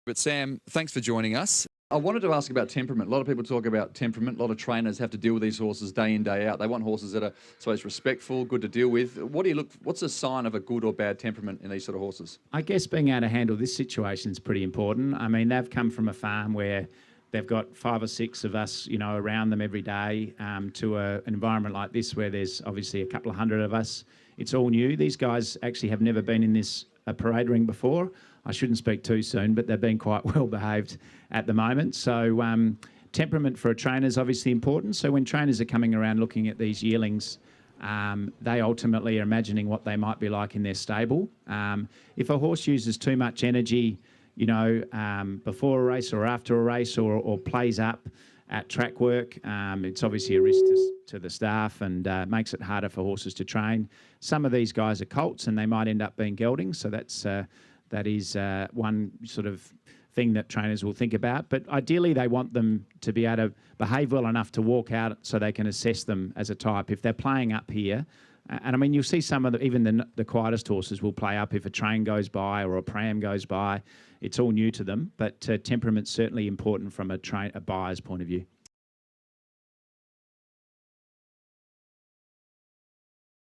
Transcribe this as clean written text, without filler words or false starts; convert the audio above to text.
But Sam, thanks for joining us. I wanted to ask about temperament. A lot of people talk about temperament. A lot of trainers have to deal with these horses day in, day out. They want horses that are, I suppose, respectful, good to deal with. What's a sign of a good or bad temperament in these sort of horses? I guess being able to handle this situation is pretty important. I mean, they've come from a farm where they've got 5 or 6 of us, around them every day, to an environment like this where there's obviously a couple of hundred of us. It's all new. These guys actually have never been in this parade ring before. I shouldn't speak too soon, but they've been quite well behaved at the moment. So temperament for a trainer is obviously important. So when trainers are coming around looking at these yearlings, they ultimately are imagining what they might be like in their stable. If a horse uses too much energy, before a race or after a race, or plays up at track work, it's obviously a risk to the staff, and makes it harder for horses to train. Some of these guys are colts and they might end up being geldings, so that is one sort of thing that trainers will think about. But ideally they want them to be able to behave well enough to walk out so they can assess them as a type. If they're playing up here, and I mean, you'll see some of even the quietest horses will play up if a train goes by or a pram goes by. It's all new to them, but temperament's certainly important from a buyer's point of view.